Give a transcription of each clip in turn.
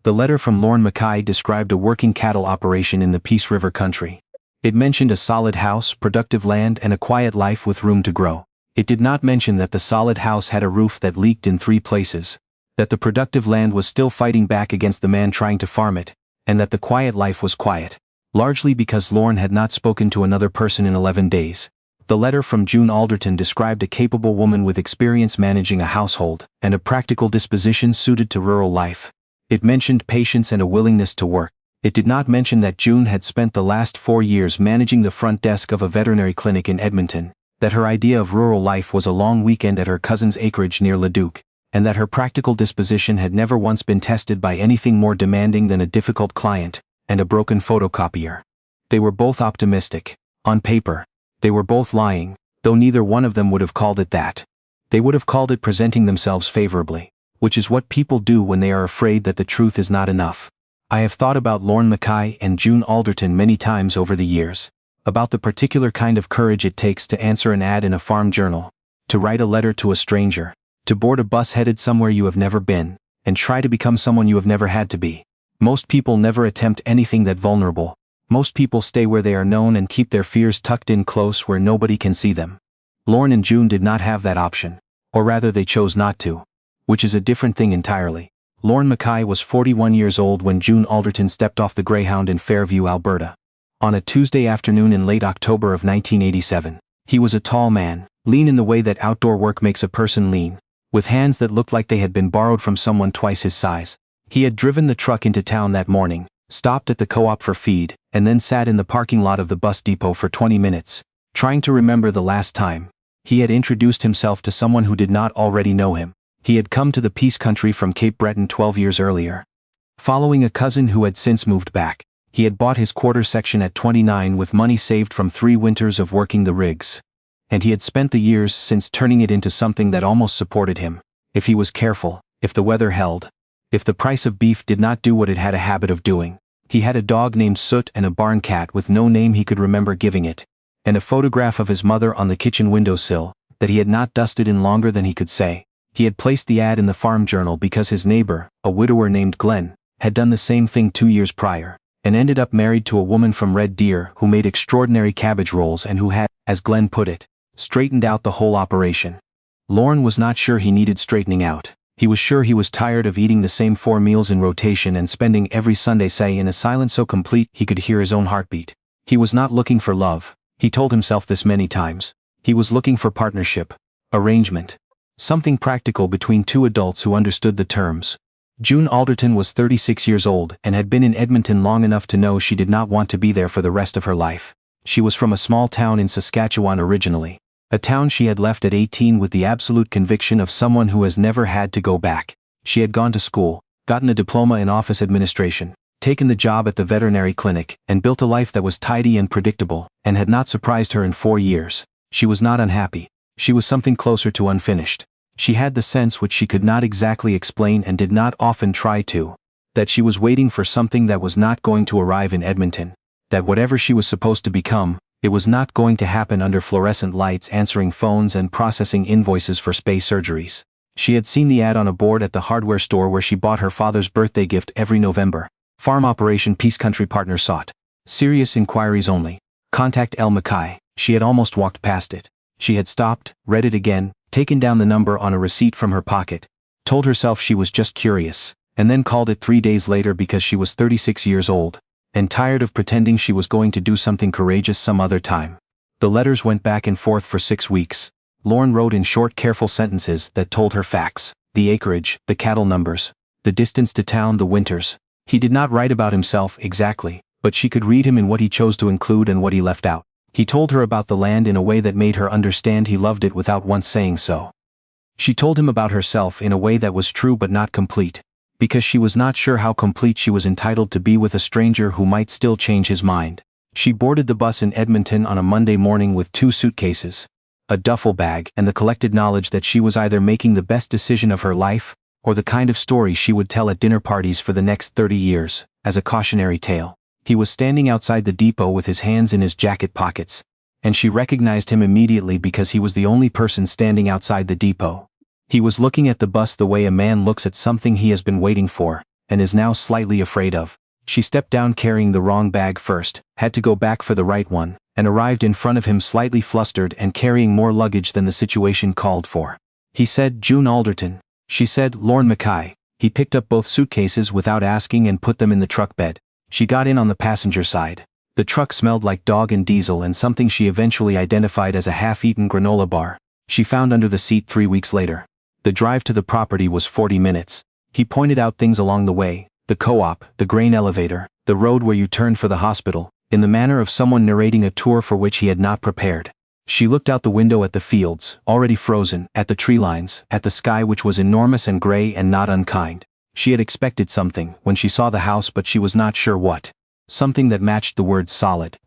The letter from Lorne Mackay described a working cattle operation in the Peace River country. It mentioned a solid house, productive land, and a quiet life with room to grow. It did not mention that the solid house had a roof that leaked in 3 places, that the productive land was still fighting back against the man trying to farm it, and that the quiet life was quiet, largely because Lorne had not spoken to another person in 11 days. The letter from June Alderton described a capable woman with experience managing a household, and a practical disposition suited to rural life. It mentioned patience and a willingness to work. It did not mention that June had spent the last 4 years managing the front desk of a veterinary clinic in Edmonton, that her idea of rural life was a long weekend at her cousin's acreage near Leduc, and that her practical disposition had never once been tested by anything more demanding than a difficult client and a broken photocopier. They were both optimistic. On paper, they were both lying, though neither one of them would have called it that. They would have called it presenting themselves favorably, which is what people do when they are afraid that the truth is not enough. I have thought about Lorne Mackay and June Alderton many times over the years, about the particular kind of courage it takes to answer an ad in a farm journal, to write a letter to a stranger, to board a bus headed somewhere you have never been, and try to become someone you have never had to be. Most people never attempt anything that vulnerable. Most people stay where they are known and keep their fears tucked in close where nobody can see them. Lorne and June did not have that option, or rather they chose not to, which is a different thing entirely. Lorne Mackay was 41 years old when June Alderton stepped off the Greyhound in Fairview, Alberta, on a Tuesday afternoon in late October of 1987. He was a tall man, lean in the way that outdoor work makes a person lean, with hands that looked like they had been borrowed from someone twice his size. He had driven the truck into town that morning, stopped at the co-op for feed, and then sat in the parking lot of the bus depot for 20 minutes, trying to remember the last time he had introduced himself to someone who did not already know him. He had come to the Peace Country from Cape Breton 12 years earlier. Following a cousin who had since moved back, he had bought his quarter section at 29 with money saved from 3 winters of working the rigs. And he had spent the years since turning it into something that almost supported him, if he was careful, if the weather held, if the price of beef did not do what it had a habit of doing. He had a dog named Soot and a barn cat with no name he could remember giving it, and a photograph of his mother on the kitchen windowsill that he had not dusted in longer than he could say. He had placed the ad in the farm journal because his neighbor, a widower named Glenn, had done the same thing 2 years prior, and ended up married to a woman from Red Deer who made extraordinary cabbage rolls and who had, as Glenn put it, straightened out the whole operation. Lorne was not sure he needed straightening out. He was sure he was tired of eating the same 4 meals in rotation and spending every Sunday say in a silence so complete he could hear his own heartbeat. He was not looking for love. He told himself this many times. He was looking for partnership, arrangement, something practical between 2 adults who understood the terms. June Alderton was 36 years old and had been in Edmonton long enough to know she did not want to be there for the rest of her life. She was from a small town in Saskatchewan originally, a town she had left at 18 with the absolute conviction of someone who has never had to go back. She had gone to school, gotten a diploma in office administration, taken the job at the veterinary clinic, and built a life that was tidy and predictable, and had not surprised her in 4 years. She was not unhappy. She was something closer to unfinished. She had the sense, which she could not exactly explain and did not often try to, that she was waiting for something that was not going to arrive in Edmonton, that whatever she was supposed to become, it was not going to happen under fluorescent lights answering phones and processing invoices for space surgeries. She had seen the ad on a board at the hardware store where she bought her father's birthday gift every November. Farm operation Peace Country partner sought. Serious inquiries only. Contact L. Mackay. She had almost walked past it. She had stopped, read it again, taken down the number on a receipt from her pocket, told herself she was just curious, and then called it 3 days later because she was 36 years old, and tired of pretending she was going to do something courageous some other time. The letters went back and forth for 6 weeks. Lorne wrote in short, careful sentences that told her facts, the acreage, the cattle numbers, the distance to town, the winters. He did not write about himself exactly, but she could read him in what he chose to include and what he left out. He told her about the land in a way that made her understand he loved it without once saying so. She told him about herself in a way that was true but not complete, because she was not sure how complete she was entitled to be with a stranger who might still change his mind. She boarded the bus in Edmonton on a Monday morning with 2 suitcases, a duffel bag, and the collected knowledge that she was either making the best decision of her life, or the kind of story she would tell at dinner parties for the next 30 years, as a cautionary tale. He was standing outside the depot with his hands in his jacket pockets, and she recognized him immediately because he was the only person standing outside the depot. He was looking at the bus the way a man looks at something he has been waiting for, and is now slightly afraid of. She stepped down carrying the wrong bag first, had to go back for the right one, and arrived in front of him slightly flustered and carrying more luggage than the situation called for. He said, "June Alderton." She said, "Lorne Mackay." He picked up both suitcases without asking and put them in the truck bed. She got in on the passenger side. The truck smelled like dog and diesel and something she eventually identified as a half-eaten granola bar she found under the seat 3 weeks later. The drive to the property was 40 minutes. He pointed out things along the way, the co-op, the grain elevator, the road where you turned for the hospital, in the manner of someone narrating a tour for which he had not prepared. She looked out the window at the fields, already frozen, at the tree lines, at the sky which was enormous and gray and not unkind. She had expected something when she saw the house, but she was not sure what. Something that matched the word solid.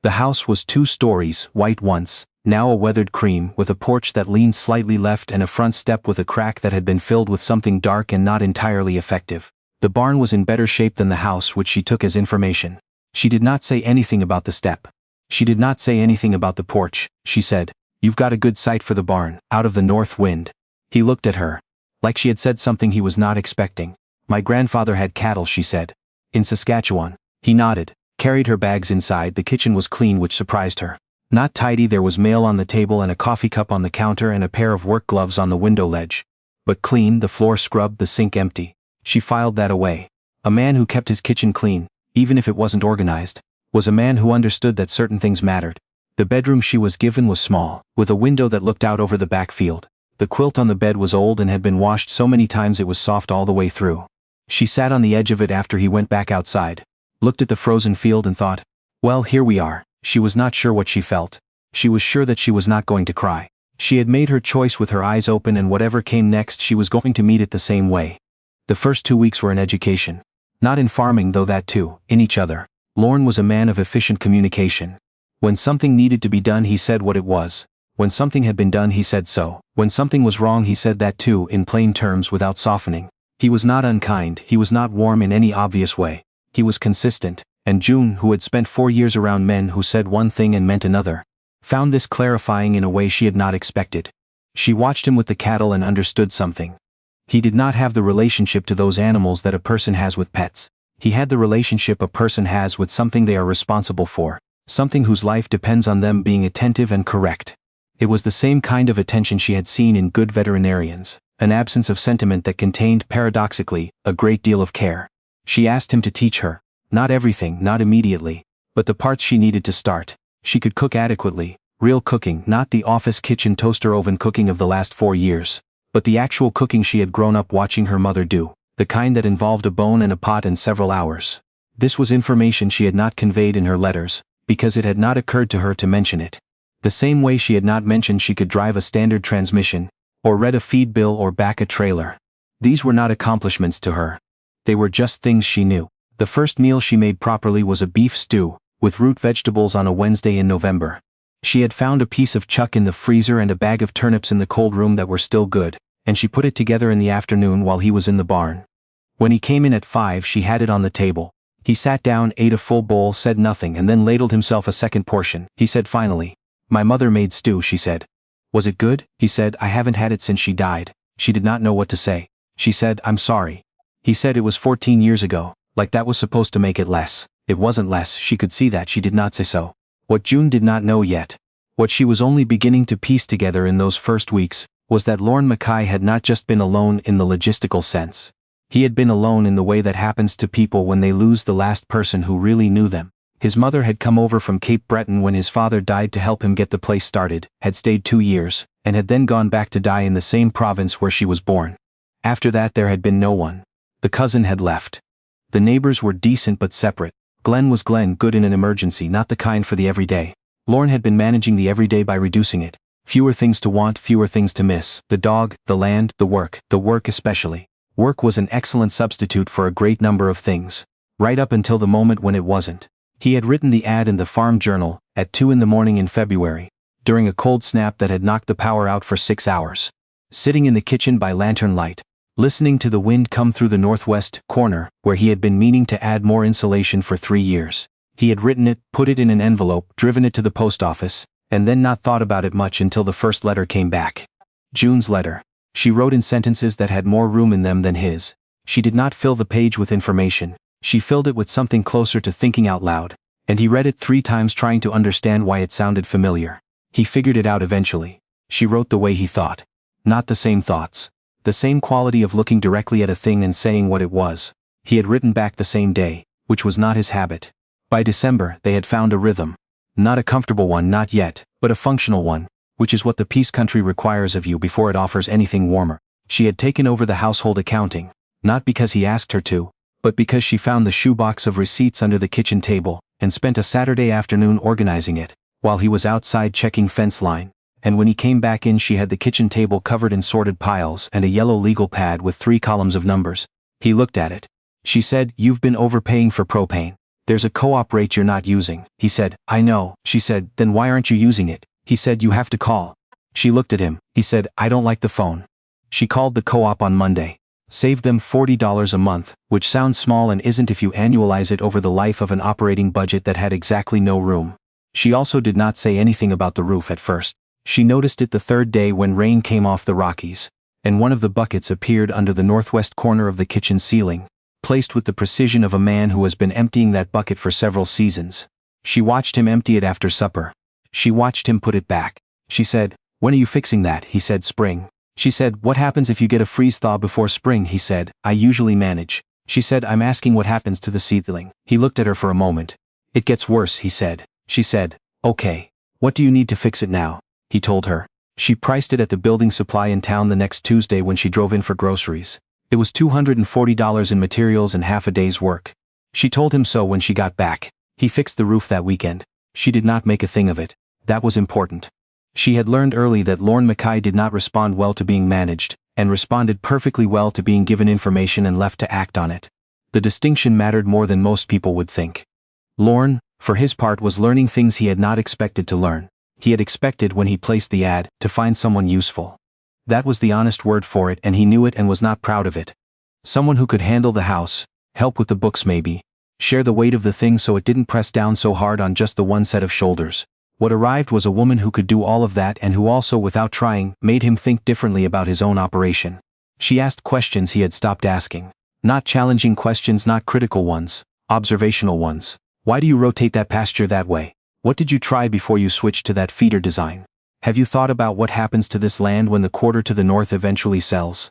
The house was 2 stories, white once, now a weathered cream, with a porch that leaned slightly left and a front step with a crack that had been filled with something dark and not entirely effective. The barn was in better shape than the house, which she took as information. She did not say anything about the step. She did not say anything about the porch. She said, "You've got a good site for the barn, out of the north wind." He looked at her. Like she had said something he was not expecting. "My grandfather had cattle," she said. "In Saskatchewan." He nodded, carried her bags inside. The kitchen was clean, which surprised her. Not tidy, there was mail on the table and a coffee cup on the counter and a pair of work gloves on the window ledge. But clean, the floor scrubbed, the sink empty. She filed that away. A man who kept his kitchen clean, even if it wasn't organized, was a man who understood that certain things mattered. The bedroom she was given was small, with a window that looked out over the back field. The quilt on the bed was old and had been washed so many times it was soft all the way through. She sat on the edge of it after he went back outside, looked at the frozen field and thought, "Well, here we are." She was not sure what she felt. She was sure that she was not going to cry. She had made her choice with her eyes open, and whatever came next she was going to meet it the same way. The first 2 weeks were in education. Not in farming, though that too, in each other. Lorne was a man of efficient communication. When something needed to be done he said what it was. When something had been done he said so. When something was wrong he said that too, in plain terms, without softening. He was not unkind, he was not warm in any obvious way. He was consistent, and June, who had spent 4 years around men who said one thing and meant another, found this clarifying in a way she had not expected. She watched him with the cattle and understood something. He did not have the relationship to those animals that a person has with pets. He had the relationship a person has with something they are responsible for, something whose life depends on them being attentive and correct. It was the same kind of attention she had seen in good veterinarians, an absence of sentiment that contained, paradoxically, a great deal of care. She asked him to teach her, not everything, not immediately, but the parts she needed to start. She could cook adequately, real cooking, not the office kitchen toaster oven cooking of the last 4 years, but the actual cooking she had grown up watching her mother do, the kind that involved a bone and a pot and several hours. This was information she had not conveyed in her letters, because it had not occurred to her to mention it. The same way she had not mentioned she could drive a standard transmission, or read a feed bill or back a trailer. These were not accomplishments to her. They were just things she knew. The first meal she made properly was a beef stew, with root vegetables on a Wednesday in November. She had found a piece of chuck in the freezer and a bag of turnips in the cold room that were still good, and she put it together in the afternoon while he was in the barn. When he came in at 5 she had it on the table. He sat down, ate a full bowl, said nothing, and then ladled himself a second portion. He said finally, "My mother made stew," she said. "Was it good?" He said, "I haven't had it since she died." She did not know what to say. She said, "I'm sorry." He said it was 14 years ago, like that was supposed to make it less. It wasn't less, she could see that. She did not say so. What June did not know yet, what she was only beginning to piece together in those first weeks, was that Lorne Mackay had not just been alone in the logistical sense. He had been alone in the way that happens to people when they lose the last person who really knew them. His mother had come over from Cape Breton when his father died to help him get the place started, had stayed 2 years, and had then gone back to die in the same province where she was born. After that there had been no one. The cousin had left. The neighbors were decent but separate. Glenn was Glenn, good in an emergency, not the kind for the everyday. Lorne had been managing the everyday by reducing it. Fewer things to want, fewer things to miss. The dog, the land, the work especially. Work was an excellent substitute for a great number of things. Right up until the moment when it wasn't. He had written the ad in the Farm Journal, at 2 a.m. in February, during a cold snap that had knocked the power out for 6 hours. Sitting in the kitchen by lantern light, listening to the wind come through the northwest corner, where he had been meaning to add more insulation for 3 years. He had written it, put it in an envelope, driven it to the post office, and then not thought about it much until the first letter came back. June's letter. She wrote in sentences that had more room in them than his. She did not fill the page with information, she filled it with something closer to thinking out loud, and he read it 3 times trying to understand why it sounded familiar. He figured it out eventually. She wrote the way he thought. Not the same thoughts. The same quality of looking directly at a thing and saying what it was. He had written back the same day, which was not his habit. By December, they had found a rhythm. Not a comfortable one, not yet, but a functional one, which is what the peace country requires of you before it offers anything warmer. She had taken over the household accounting, not because he asked her to, but because she found the shoebox of receipts under the kitchen table, and spent a Saturday afternoon organizing it, while he was outside checking fence line. And when he came back in, she had the kitchen table covered in sorted piles and a yellow legal pad with 3 columns of numbers. He looked at it. She said, "You've been overpaying for propane. There's a co-op rate you're not using." He said, "I know." She said, "Then why aren't you using it?" He said, "You have to call." She looked at him. He said, "I don't like the phone." She called the co-op on Monday. Saved them $40 a month, which sounds small and isn't if you annualize it over the life of an operating budget that had exactly no room. She also did not say anything about the roof at first. She noticed it the 3rd day when rain came off the Rockies, and one of the buckets appeared under the northwest corner of the kitchen ceiling, placed with the precision of a man who has been emptying that bucket for several seasons. She watched him empty it after supper. She watched him put it back. She said, "When are you fixing that?" He said, "Spring." She said, "What happens if you get a freeze-thaw before spring?" He said, "I usually manage." She said, "I'm asking what happens to the ceiling." He looked at her for a moment. "It gets worse," he said. She said, "Okay. What do you need to fix it now?" He told her. She priced it at the building supply in town the next Tuesday when she drove in for groceries. It was $240 in materials and half a day's work. She told him so when she got back. He fixed the roof that weekend. She did not make a thing of it. That was important. She had learned early that Lorne Mackay did not respond well to being managed, and responded perfectly well to being given information and left to act on it. The distinction mattered more than most people would think. Lorne, for his part, was learning things he had not expected to learn. He had expected, when he placed the ad, to find someone useful. That was the honest word for it, and he knew it and was not proud of it. Someone who could handle the house, help with the books maybe, share the weight of the thing so it didn't press down so hard on just the one set of shoulders. What arrived was a woman who could do all of that and who also, without trying, made him think differently about his own operation. She asked questions he had stopped asking. Not challenging questions, not critical ones, observational ones. "Why do you rotate that pasture that way? What did you try before you switched to that feeder design? Have you thought about what happens to this land when the quarter to the north eventually sells?"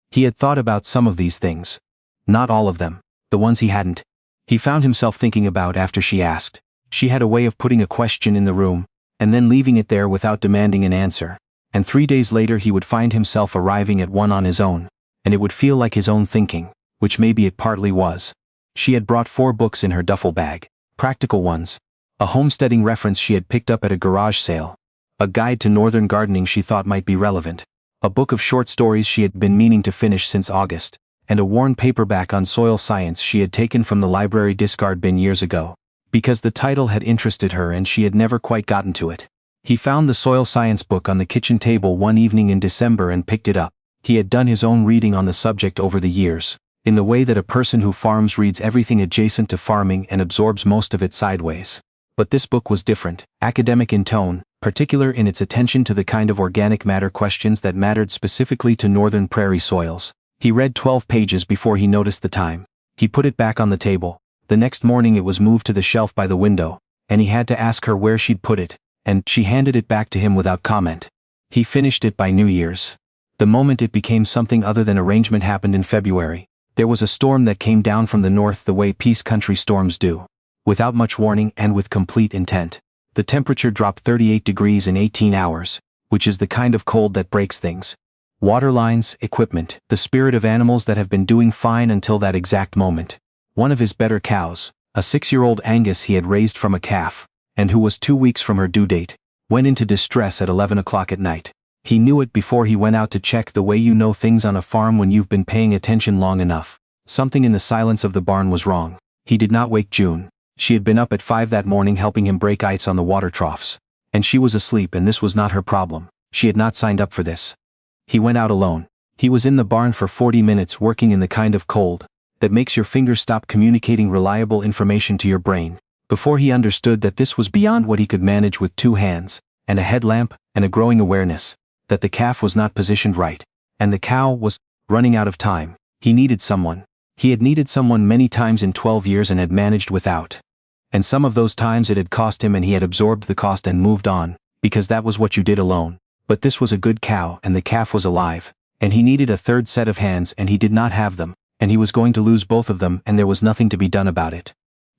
He had thought about some of these things. Not all of them. The ones he hadn't. He found himself thinking about after she asked. She had a way of putting a question in the room, and then leaving it there without demanding an answer. And 3 days later he would find himself arriving at one on his own, and it would feel like his own thinking, which maybe it partly was. She had brought 4 books in her duffel bag. Practical ones. A homesteading reference she had picked up at a garage sale. A guide to northern gardening she thought might be relevant. A book of short stories she had been meaning to finish since August, and a worn paperback on soil science she had taken from the library discard bin years ago, because the title had interested her and she had never quite gotten to it. He found the soil science book on the kitchen table one evening in December and picked it up. He had done his own reading on the subject over the years, in the way that a person who farms reads everything adjacent to farming and absorbs most of it sideways. But this book was different, academic in tone, particular in its attention to the kind of organic matter questions that mattered specifically to northern prairie soils. He read 12 pages before he noticed the time. He put it back on the table. The next morning it was moved to the shelf by the window, and he had to ask her where she'd put it, and she handed it back to him without comment. He finished it by New Year's. The moment it became something other than arrangement happened in February. There was a storm that came down from the north the way peace country storms do. Without much warning and with complete intent. The temperature dropped 38 degrees in 18 hours, which is the kind of cold that breaks things. Water lines, equipment, the spirit of animals that have been doing fine until that exact moment. One of his better cows, a 6-year-old Angus he had raised from a calf, and who was 2 weeks from her due date, went into distress at 11 o'clock at night. He knew it before he went out to check, the way you know things on a farm when you've been paying attention long enough. Something in the silence of the barn was wrong. He did not wake June. She had been up at 5 that morning helping him break ice on the water troughs. And she was asleep, and this was not her problem. She had not signed up for this. He went out alone. He was in the barn for 40 minutes working in the kind of cold that makes your fingers stop communicating reliable information to your brain, before he understood that this was beyond what he could manage with 2 hands, and a headlamp, and a growing awareness that the calf was not positioned right, and the cow was running out of time. He needed someone. He had needed someone many times in 12 years and had managed without. And some of those times it had cost him and he had absorbed the cost and moved on, because that was what you did alone. But this was a good cow and the calf was alive. And he needed a third set of hands and he did not have them, and he was going to lose both of them and there was nothing to be done about it.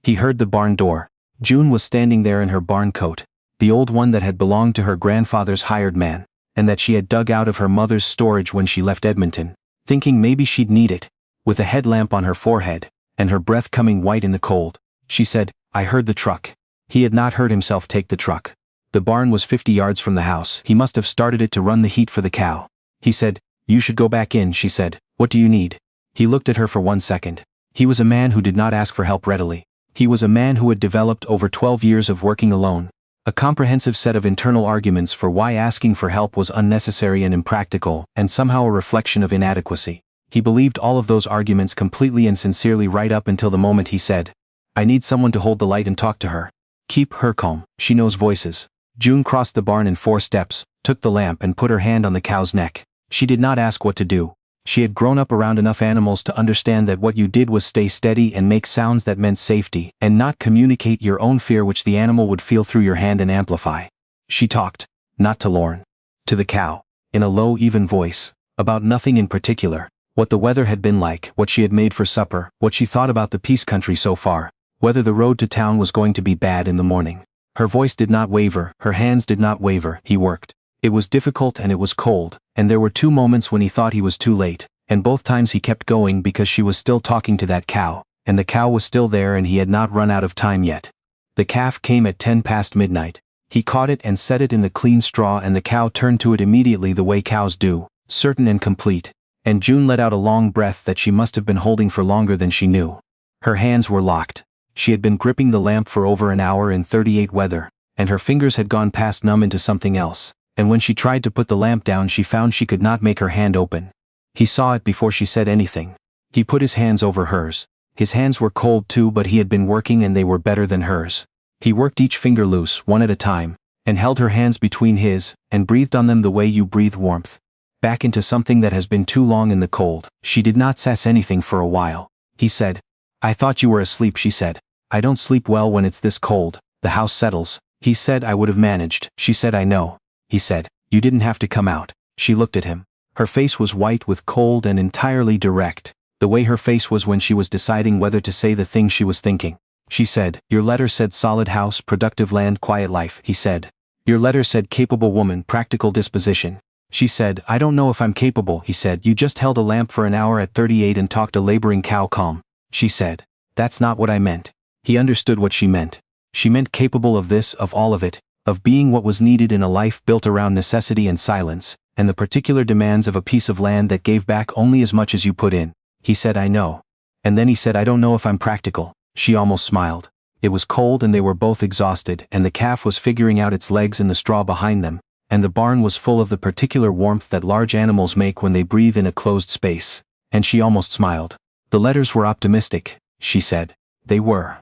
He heard the barn door. June was standing there in her barn coat, the old one that had belonged to her grandfather's hired man, and that she had dug out of her mother's storage when she left Edmonton, thinking maybe she'd need it. With a headlamp on her forehead, and her breath coming white in the cold, she said, "I heard the truck." He had not heard himself take the truck. The barn was 50 yards from the house. He must have started it to run the heat for the cow. He said, "You should go back in," she said. "What do you need?" He looked at her for 1 second. He was a man who did not ask for help readily. He was a man who had developed over 12 years of working alone a comprehensive set of internal arguments for why asking for help was unnecessary and impractical, and somehow a reflection of inadequacy. He believed all of those arguments completely and sincerely right up until the moment he said, "I need someone to hold the light and talk to her. Keep her calm, she knows voices." June crossed the barn in 4 steps, took the lamp and put her hand on the cow's neck. She did not ask what to do. She had grown up around enough animals to understand that what you did was stay steady and make sounds that meant safety, and not communicate your own fear which the animal would feel through your hand and amplify. She talked, not to Lorne, to the cow, in a low even voice, about nothing in particular. What the weather had been like, what she had made for supper, what she thought about the peace country so far, whether the road to town was going to be bad in the morning. Her voice did not waver, her hands did not waver. He worked. It was difficult and it was cold, and there were 2 moments when he thought he was too late, and both times he kept going because she was still talking to that cow, and the cow was still there and he had not run out of time yet. The calf came at 10 past midnight. He caught it and set it in the clean straw and the cow turned to it immediately the way cows do, certain and complete. And June let out a long breath that she must have been holding for longer than she knew. Her hands were locked. She had been gripping the lamp for over an hour in 38 weather, and her fingers had gone past numb into something else, and when she tried to put the lamp down she found she could not make her hand open. He saw it before she said anything. He put his hands over hers. His hands were cold too, but he had been working and they were better than hers. He worked each finger loose, one at a time, and held her hands between his, and breathed on them the way you breathe warmth back into something that has been too long in the cold. She did not say anything for a while. He said, "I thought you were asleep," she said. "I don't sleep well when it's this cold. The house settles." He said, "I would have managed." She said, "I know." He said, "You didn't have to come out." She looked at him. Her face was white with cold and entirely direct, the way her face was when she was deciding whether to say the thing she was thinking. She said, "Your letter said solid house, productive land, quiet life," he said. "Your letter said capable woman, practical disposition." She said, "I don't know if I'm capable," he said. "You just held a lamp for an hour at 38 and talked a laboring cow calm." She said, "That's not what I meant." He understood what she meant. She meant capable of this, of all of it, of being what was needed in a life built around necessity and silence, and the particular demands of a piece of land that gave back only as much as you put in. He said, "I know." And then he said, "I don't know if I'm practical." She almost smiled. It was cold and they were both exhausted, and the calf was figuring out its legs in the straw behind them, and the barn was full of the particular warmth that large animals make when they breathe in a closed space. And she almost smiled. "The letters were optimistic," she said. "They were.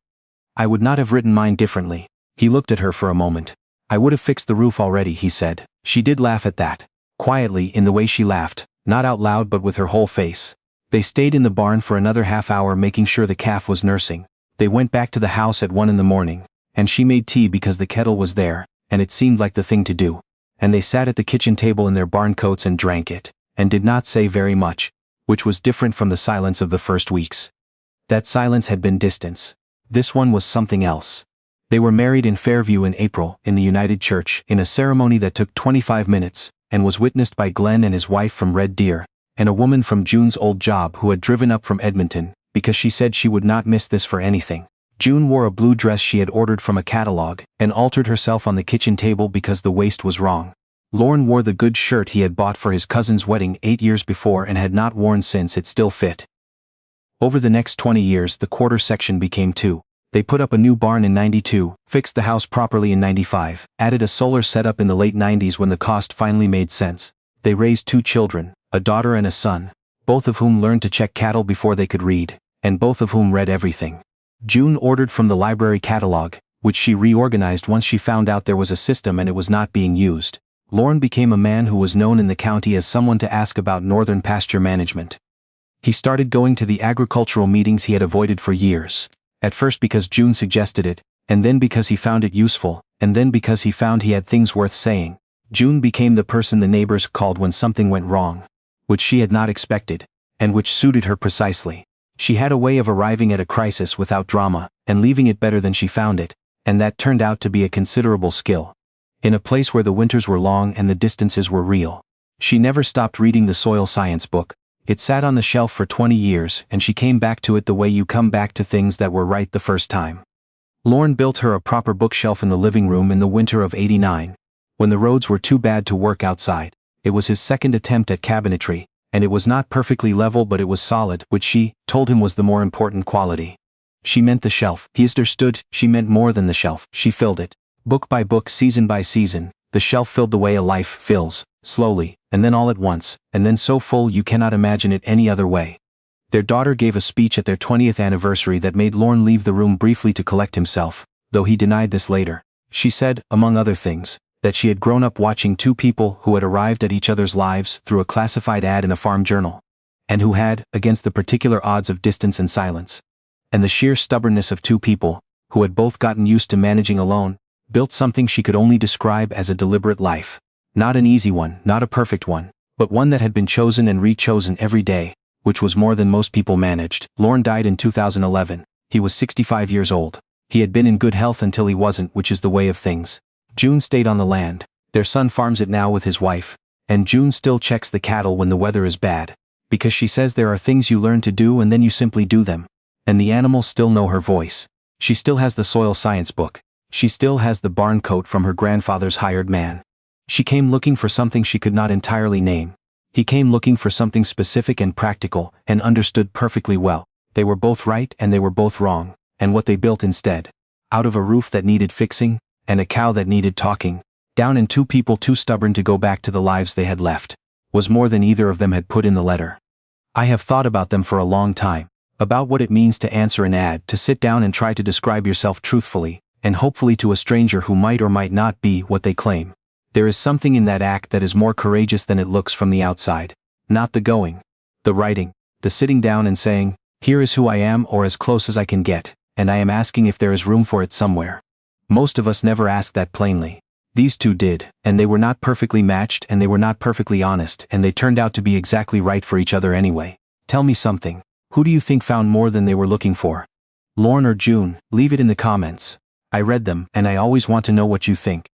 I would not have written mine differently." He looked at her for a moment. "I would have fixed the roof already," he said. She did laugh at that. Quietly, in the way she laughed, not out loud but with her whole face. They stayed in the barn for another half hour making sure the calf was nursing. They went back to the house at 1 in the morning, and she made tea because the kettle was there, and it seemed like the thing to do. And they sat at the kitchen table in their barn coats and drank it, and did not say very much, which was different from the silence of the first weeks. That silence had been distance. This one was something else. They were married in Fairview in April, in the United Church, in a ceremony that took 25 minutes, and was witnessed by Glenn and his wife from Red Deer, and a woman from June's old job who had driven up from Edmonton, because she said she would not miss this for anything. June wore a blue dress she had ordered from a catalog, and altered herself on the kitchen table because the waist was wrong. Lorne wore the good shirt he had bought for his cousin's wedding 8 years before and had not worn since. It still fit. Over the next 20 years the quarter section became 2. They put up a new barn in 92, fixed the house properly in 95, added a solar setup in the late 90s when the cost finally made sense. They raised 2 children, a daughter and a son, both of whom learned to check cattle before they could read, and both of whom read everything. June ordered from the library catalog, which she reorganized once she found out there was a system and it was not being used. Lorne became a man who was known in the county as someone to ask about northern pasture management. He started going to the agricultural meetings he had avoided for years. At first because June suggested it, and then because he found it useful, and then because he found he had things worth saying. June became the person the neighbors called when something went wrong, which she had not expected, and which suited her precisely. She had a way of arriving at a crisis without drama, and leaving it better than she found it, and that turned out to be a considerable skill. In a place where the winters were long and the distances were real. She never stopped reading the soil science book. It sat on the shelf for 20 years and she came back to it the way you come back to things that were right the first time. Lorne built her a proper bookshelf in the living room in the winter of '89. When the roads were too bad to work outside. It was his second attempt at cabinetry, and it was not perfectly level but it was solid, which she told him was the more important quality. She meant the shelf. He understood, she meant more than the shelf. She filled it. Book by book, season by season, the shelf filled the way a life fills, slowly, and then all at once, and then so full you cannot imagine it any other way. Their daughter gave a speech at their 20th anniversary that made Lorne leave the room briefly to collect himself, though he denied this later. She said, among other things, that she had grown up watching two people who had arrived at each other's lives through a classified ad in a farm journal, and who had, against the particular odds of distance and silence, and the sheer stubbornness of two people, who had both gotten used to managing alone, built something she could only describe as a deliberate life. Not an easy one, not a perfect one, but one that had been chosen and re-chosen every day, which was more than most people managed. Lorne died in 2011. He was 65 years old. He had been in good health until he wasn't, which is the way of things. June stayed on the land. Their son farms it now with his wife, and June still checks the cattle when the weather is bad, because she says there are things you learn to do and then you simply do them. And the animals still know her voice. She still has the soil science book. She still has the barn coat from her grandfather's hired man. She came looking for something she could not entirely name. He came looking for something specific and practical, and understood perfectly well. They were both right and they were both wrong, and what they built instead. Out of a roof that needed fixing, and a cow that needed talking, down and two people too stubborn to go back to the lives they had left, was more than either of them had put in the letter. I have thought about them for a long time, about what it means to answer an ad, to sit down and try to describe yourself truthfully, and hopefully to a stranger who might or might not be what they claim. There is something in that act that is more courageous than it looks from the outside. Not the going, the writing, the sitting down and saying, here is who I am or as close as I can get, and I am asking if there is room for it somewhere. Most of us never ask that plainly. These two did, and they were not perfectly matched and they were not perfectly honest and they turned out to be exactly right for each other anyway. Tell me something. Who do you think found more than they were looking for? Lorne or June? Leave it in the comments. I read them and I always want to know what you think.